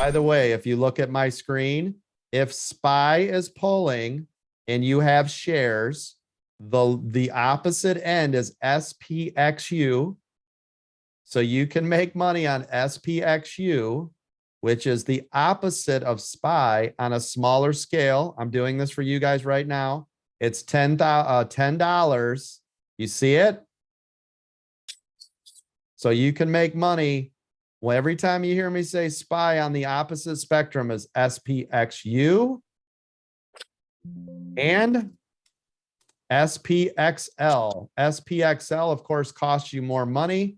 By the way, if you look at my screen, if SPY is pulling and you have shares, the opposite end is SPXU. So you can make money on SPXU, which is the opposite of SPY on a smaller scale. I'm doing this for you guys right now. It's $10. You see it? So you can make money. Well, every time you hear me say SPY on the opposite spectrum is SPXU and SPXL. SPXL, of course, costs you more money.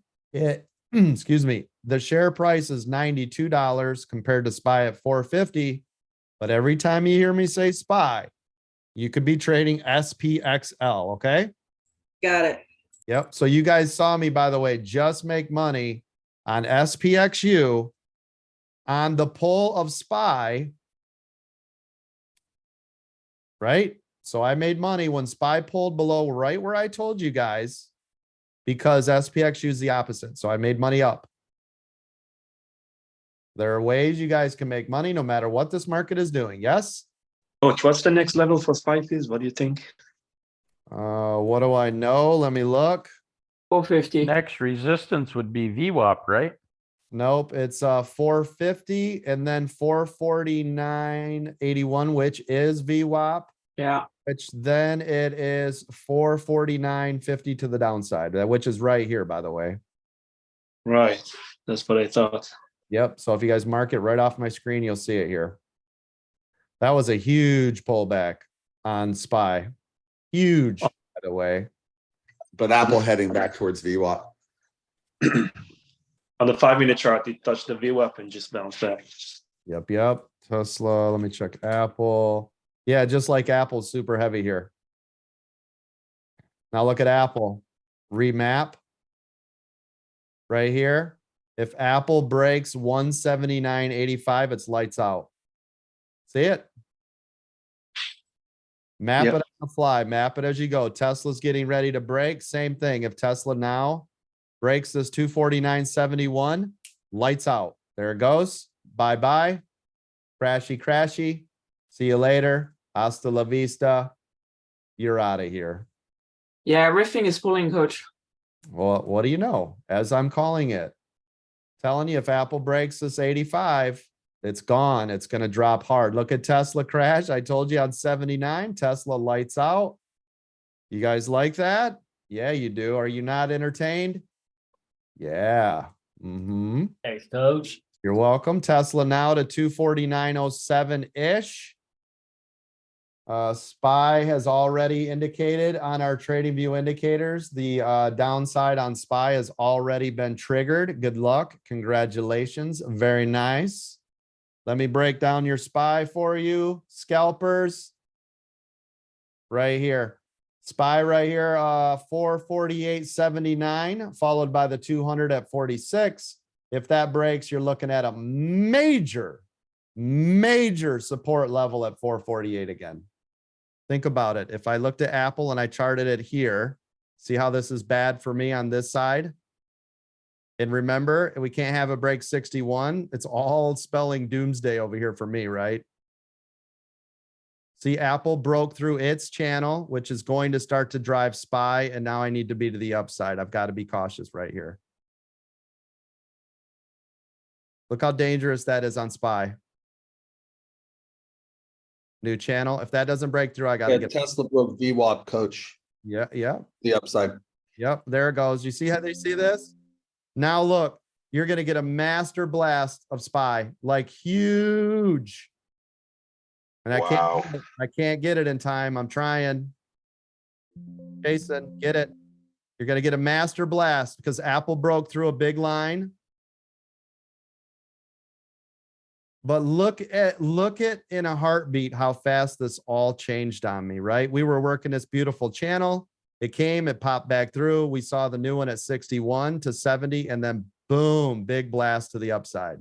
Excuse me, the share price is $92 compared to SPY at $450. But every time you hear me say SPY, you could be trading SPXL, okay? Got it. Yep. So you guys saw me, by the way, just make money on SPXU on the pull of SPY, right? So I made money when SPY pulled below right where I told you guys, because SPXU is the opposite. So I made money up. There are ways you guys can make money no matter what this market is doing. Yes? Coach, what's the next level for SPY, please? What do you think? What do I know? Let me look. 450. Next resistance would be VWAP, right? Nope, it's 450 and then 449.81, which is VWAP, Yeah. which then it is 449.50 to the downside, which is right here, by the way. Right. That's what I thought. Yep. So if you guys mark it right off my screen, you'll see it here. That was a huge pullback on SPY. Huge, by the way. But Apple heading back towards VWAP. On the 5-minute chart, it touched the VWAP and just bounced back. Yep, yep. Tesla, let me check Apple. Yeah, just like Apple's super heavy here. Now look at Apple. Remap. Right here. If Apple breaks 179.85, it's lights out. See it? Map it on the fly. Map it as you go. Tesla's getting ready to break. Same thing. If Tesla now breaks this 249.71, lights out. There it goes. Bye-bye. Crashy, crashy. See you later. Hasta la vista. You're out of here. Yeah, everything is pulling, coach. Well, what do you know? As I'm calling it. Telling you, if Apple breaks this 85, it's gone. It's going to drop hard. Look at Tesla crash. I told you on 79, Tesla lights out. You guys like that? Yeah, you do. Are you not entertained? Yeah. Mm-hmm. Thanks, coach. You're welcome. Tesla now to 249.07-ish. SPY has already indicated on our trading view indicators. The downside on SPY has already been triggered. Good luck. Congratulations. Very nice. Let me break down your SPY for you, scalpers. Right here. SPY right here, 448.79, followed by the 200 at 46. If that breaks, you're looking at a major support level at 448 again. Think about it. If I looked at Apple and I charted it here, see how this is bad for me on this side? And remember, we can't have a break 61. It's all spelling doomsday over here for me, right? See, Apple broke through its channel, which is going to start to drive SPY, and now I need to be to the upside. I've got to be cautious right here. Look how dangerous that is on SPY. New channel. If that doesn't break through, I got to get Tesla broke VWAP, coach. Yeah, yeah. The upside. Yep, there it goes. You see how they see this? Now look, you're going to get a master blast of SPY, like huge. And Wow. I can't get it in time. I'm trying. Jason, get it. You're going to get a master blast because Apple broke through a big line. But look at in a heartbeat how fast this all changed on me, right? We were working this beautiful channel. It came, it popped back through. We saw the new one at 61 to 70, and then boom, big blast to the upside.